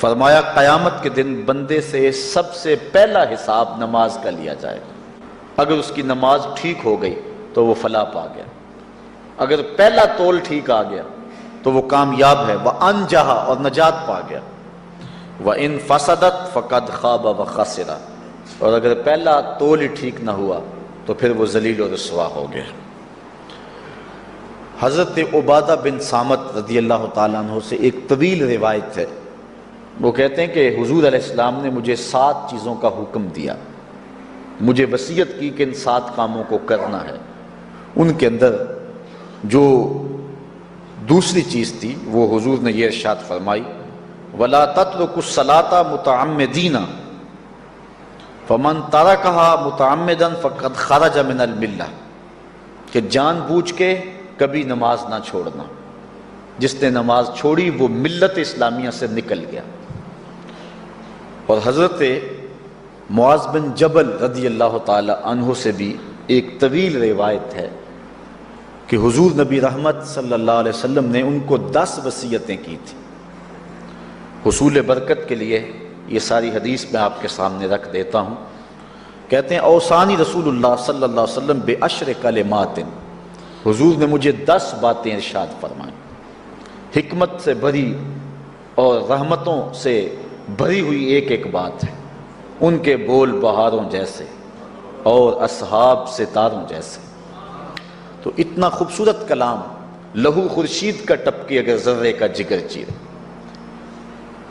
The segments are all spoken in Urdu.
فرمایا قیامت کے دن بندے سے سب سے پہلا حساب نماز کا لیا جائے گا۔ اگر اس کی نماز ٹھیک ہو گئی تو وہ فلاح پا گیا، اگر پہلا تول ٹھیک آ گیا تو وہ کامیاب ہے، وَأَنْجَحَ اور نجات پا گیا، وَإِنْ فَسَدَتْ فَقَدْ خَابَ وَخَسِرَ اور اگر پہلا تول ہی ٹھیک نہ ہوا تو پھر وہ ذلیل و رسوا ہو گیا۔ حضرت عبادہ بن صامت رضی اللہ تعالیٰ عنہ سے ایک طویل روایت ہے، وہ کہتے ہیں کہ حضور علیہ السلام نے مجھے 7 چیزوں کا حکم دیا، مجھے وصیت کی کہ ان 7 کاموں کو کرنا ہے۔ ان کے اندر جو دوسری چیز تھی وہ حضور نے یہ ارشاد فرمائی، وَلَا تَتْرُكُ الصَّلَاةَ مُتَعَمِّدِينَ فَمَنْ تَرَكَهَا مُتَعَمِّدًا فَقَدْ خَرَجَ مِنَ الْمِلَّةِ کہ جان بوجھ کے کبھی نماز نہ چھوڑنا، جس نے نماز چھوڑی وہ ملت اسلامیہ سے نکل گیا۔ اور حضرت معاذ بن جبل رضی اللہ تعالی عنہ سے بھی ایک طویل روایت ہے کہ حضور نبی رحمت صلی اللہ علیہ وسلم نے ان کو 10 وصیتیں کی تھی۔ حصول برکت کے لیے یہ ساری حدیث میں آپ کے سامنے رکھ دیتا ہوں۔ کہتے ہیں اوصانی رسول اللہ صلی اللہ علیہ وسلم بعشر کلمات، حضور نے مجھے 10 باتیں ارشاد فرمائیں، حکمت سے بھری اور رحمتوں سے بھری ہوئی ایک ایک بات ہے، ان کے بول بہاروں جیسے اور اصحاب ستاروں جیسے۔ تو اتنا خوبصورت کلام، لہو خورشید کا ٹپکی اگر ذرے کا جگر چیرے۔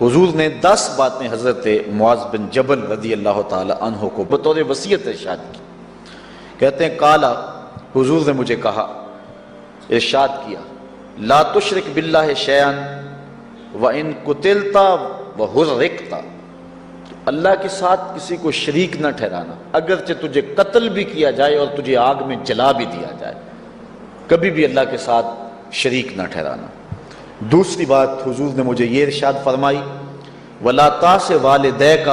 حضور نے 10 باتیں حضرت معاذ بن جبل رضی اللہ تعالی عنہ کو بطور وصیت ارشاد کی۔ کہتے ہیں کالا، حضور نے مجھے کہا، ارشاد کیا، لا تشرک باللہ شیئا وَإِن قُتِلْتَ وَحُرِّقْتَ اللہ کے ساتھ کسی کو شریک نہ ٹھہرانا، اگرچہ تجھے قتل بھی کیا جائے اور تجھے آگ میں جلا بھی دیا جائے، کبھی بھی اللہ کے ساتھ شریک نہ ٹھہرانا۔ دوسری بات حضور نے مجھے یہ ارشاد فرمائی، وَلَا تَعْصِ وَالِدَيْكَ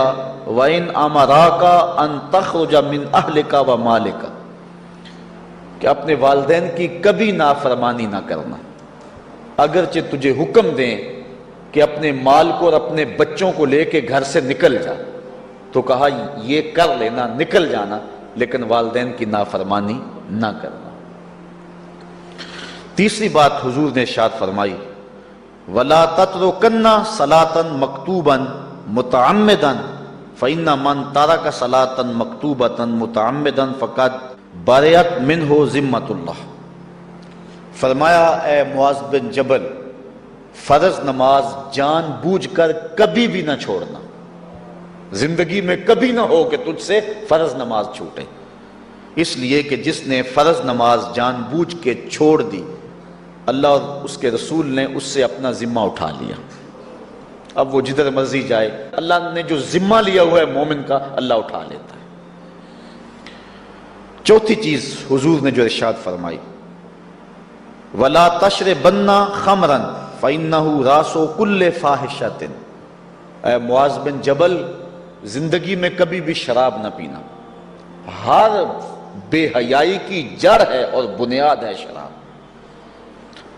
وَإِنْ أَمَرَاكَ أَن تَخْرُجَ مِنْ أَهْلِكَ وَمَالِكَ کہ اپنے والدین کی کبھی نافرمانی نہ کرنا، اگرچہ تجھے حکم دیں کہ اپنے مال کو اور اپنے بچوں کو لے کے گھر سے نکل جا، تو کہا یہ کر لینا، نکل جانا، لیکن والدین کی نافرمانی نہ کرنا۔ تیسری بات حضور نے ارشاد فرمائی، وَلَا تَتْرُكَنَّ صَلَاةً مَكْتُوبًا مُتَعَمِّدًا فَإِنَّ مَنْ تَرَكَ صَلَاةً مَكْتُوبَةً مُتَعَمِّدًا فَقَدْ بَرِئَتْ مِنْهُ ذِمَّةُ اللَّهِ فرمایا اے معاذ بن جبل، فرض نماز جان بوجھ کر کبھی بھی نہ چھوڑنا، زندگی میں کبھی نہ ہو کہ تجھ سے فرض نماز چھوٹے، اس لیے کہ جس نے فرض نماز جان بوجھ کے چھوڑ دی، اللہ اور اس کے رسول نے اس سے اپنا ذمہ اٹھا لیا۔ اب وہ جدھر مرضی جائے، اللہ نے جو ذمہ لیا ہوا ہے مومن کا، اللہ اٹھا لیتا ہے۔ چوتھی چیز حضور نے جو ارشاد فرمائی، وَلَا تَشْرِبَنَّ خَمْرًا فَإِنَّهُ رَاسُ كُلِّ فَاحِشَةٍ اے معاذ بن جبل، زندگی میں کبھی بھی شراب نہ پینا، ہر بے حیائی کی جڑ ہے اور بنیاد ہے شراب۔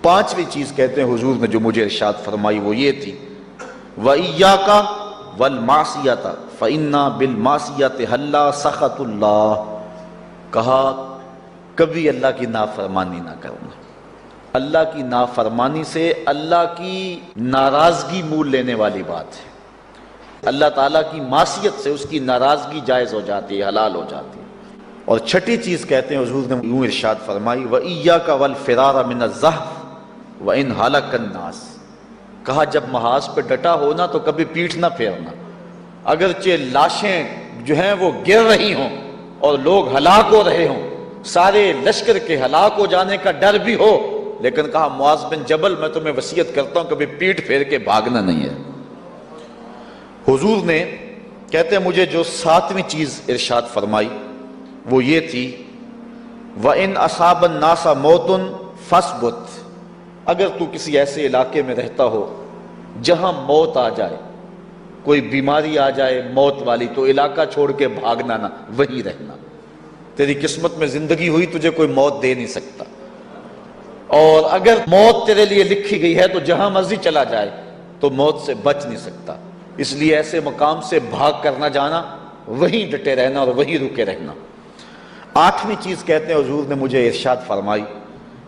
پانچویں چیز کہتے ہیں حضور نے جو مجھے ارشاد فرمائی وہ یہ تھی، وَإِيَّاكَ وَالْمَعْصِيَةَ فَإِنَّ بِالْمَعْصِيَةِ حَلَّ سَخَطُ اللَّهِ کہا کبھی اللہ کی نافرمانی نہ کرنا، اللہ کی نافرمانی سے اللہ کی ناراضگی مول لینے والی بات ہے، اللہ تعالیٰ کی معصیت سے اس کی ناراضگی جائز ہو جاتی ہے، حلال ہو جاتی ہے۔ اور چھٹی چیز کہتے ہیں حضور نے یوں ارشاد فرمائی، وَإِيَّاكَ وَالْفِرَارَ مِنَ الزَّحْفِ وَإِنْ هَلَكَ النَّاسِ کہا جب محاذ پہ ڈٹا ہونا تو کبھی پیٹھ نہ پھیرنا، اگرچہ لاشیں جو ہیں وہ گر رہی ہوں اور لوگ ہلاک ہو رہے ہوں، سارے لشکر کے ہلاک ہو جانے کا ڈر بھی ہو، لیکن کہا معاذ بن جبل میں تمہیں وصیت کرتا ہوں کبھی پیٹھ پھیر کے بھاگنا نہیں ہے۔ حضور نے کہتے ہیں مجھے جو 7ویں چیز ارشاد فرمائی وہ یہ تھی، وَإِنْ أَصَابَ النَّاسَ مَوْتٌ فَاصْبُتْ اگر تو کسی ایسے علاقے میں رہتا ہو جہاں موت آ جائے، کوئی بیماری آ جائے موت والی، تو علاقہ چھوڑ کے بھاگنا نہ، وہیں رہنا، تیری قسمت میں زندگی ہوئی تجھے کوئی موت دے نہیں سکتا، اور اگر موت تیرے لیے لکھی گئی ہے تو جہاں مرضی چلا جائے تو موت سے بچ نہیں سکتا، اس لیے ایسے مقام سے بھاگ کر نہ جانا، وہیں ڈٹے رہنا اور وہیں رکے رہنا۔ آٹھویں چیز کہتے ہیں حضور نے مجھے ارشاد فرمائی،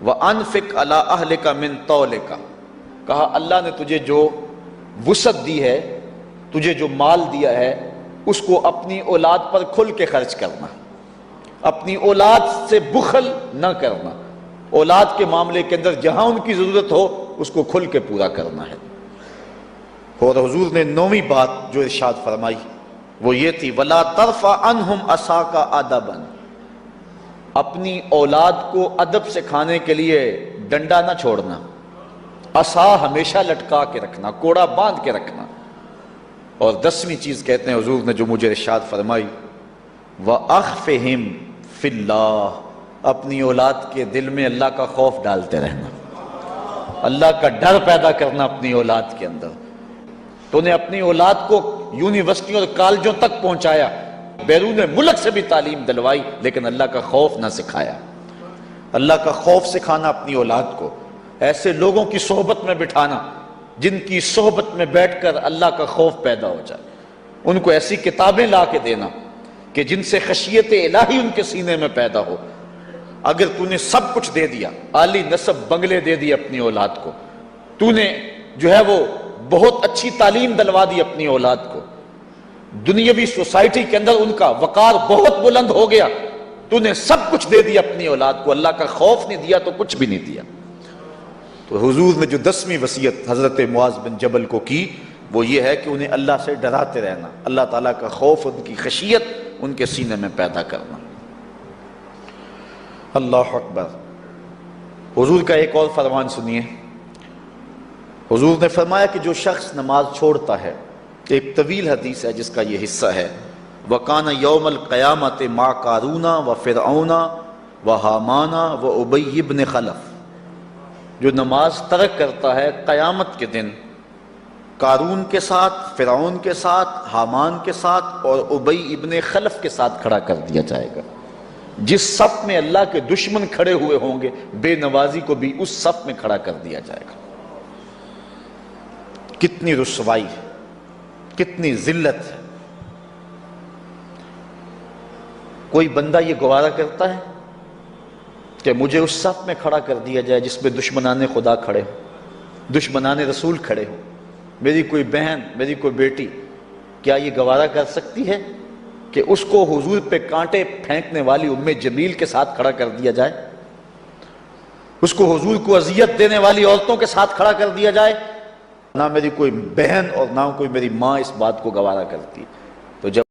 وَأَنفِقْ عَلَىٰ أَهْلِكَ مِن طَوْلِكَ، کہا اللہ نے تجھے جو وسعت دی ہے، تجھے جو مال دیا ہے، اس کو اپنی اولاد پر کھل کے خرچ کرنا، اپنی اولاد سے بخل نہ کرنا، اولاد کے معاملے کے اندر جہاں ان کی ضرورت ہو اس کو کھل کے پورا کرنا ہے۔ اور حضور نے نویں بات جو ارشاد فرمائی وہ یہ تھی، وَلَا تَرْفَعْ عَنْهُمْ عَصَاكَ أَدَبًا، اپنی اولاد کو ادب سکھانے کے لیے ڈنڈا نہ چھوڑنا، عصا ہمیشہ لٹکا کے رکھنا، کوڑا باندھ کے رکھنا۔ اور 10ویں چیز کہتے ہیں حضور نے جو مجھے ارشاد فرمائی، وَأَخْفِهِمْ فِي اللَّهِ، اپنی اولاد کے دل میں اللہ کا خوف ڈالتے رہنا، اللہ کا ڈر پیدا کرنا اپنی اولاد کے اندر۔ تو نے اپنی اولاد کو یونیورسٹیوں اور کالجوں تک پہنچایا، بیرون ملک سے بھی تعلیم دلوائی، لیکن اللہ کا خوف نہ سکھایا۔ اللہ کا خوف سکھانا اپنی اولاد کو، ایسے لوگوں کی صحبت میں بٹھانا جن کی صحبت میں بیٹھ کر اللہ کا خوف پیدا ہو جائے، ان کو ایسی کتابیں لا کے دینا کہ جن سے خشیت الہی ان کے سینے میں پیدا ہو۔ اگر تو نے سب کچھ دے دیا، عالی نسب بنگلے دے دی اپنی اولاد کو، تو نے جو ہے وہ بہت اچھی تعلیم دلوا دی اپنی اولاد کو، دنیاوی سوسائٹی کے اندر ان کا وقار بہت بلند ہو گیا، تو نے سب کچھ دے دیا اپنی اولاد کو، اللہ کا خوف نہیں دیا تو کچھ بھی نہیں دیا۔ تو حضور نے جو 10ویں وصیت حضرت معاذ بن جبل کو کی وہ یہ ہے کہ انہیں اللہ سے ڈراتے رہنا، اللہ تعالیٰ کا خوف، ان کی خشیت ان کے سینے میں پیدا کرنا۔ اللہ اکبر۔ حضور کا ایک اور فرمان سنیے، حضور نے فرمایا کہ جو شخص نماز چھوڑتا ہے، ایک طویل حدیث ہے جس کا یہ حصہ ہے، وَقَانَ يَوْمَ الْقِيَامَةِ مَعَ قَارُونَ وَفِرْعَوْنَ وَحَامَانَ وَأُبَيِّ بْنِ خَلَف، جو نماز ترک کرتا ہے قیامت کے دن قارون کے ساتھ، فرعون کے ساتھ، حامان کے ساتھ اور ابی ابن خلف کے ساتھ کھڑا کر دیا جائے گا۔ جس صف میں اللہ کے دشمن کھڑے ہوئے ہوں گے، بے نوازی کو بھی اس صف میں کھڑا کر دیا جائے گا۔ کتنی رسوائی ہے، کتنی ذلت ہے۔ کوئی بندہ یہ گوارا کرتا ہے کہ مجھے اس صف میں کھڑا کر دیا جائے جس میں دشمنان خدا کھڑے ہوں، دشمنان رسول کھڑے ہوں، میری کوئی بہن، میری کوئی بیٹی، کیا یہ گوارا کر سکتی ہے کہ اس کو حضور پہ کانٹے پھینکنے والی ام جمیل کے ساتھ کھڑا کر دیا جائے، اس کو حضور کو اذیت دینے والی عورتوں کے ساتھ کھڑا کر دیا جائے؟ نہ میری کوئی بہن اور نہ کوئی میری ماں اس بات کو گوارا کرتی۔ تو جب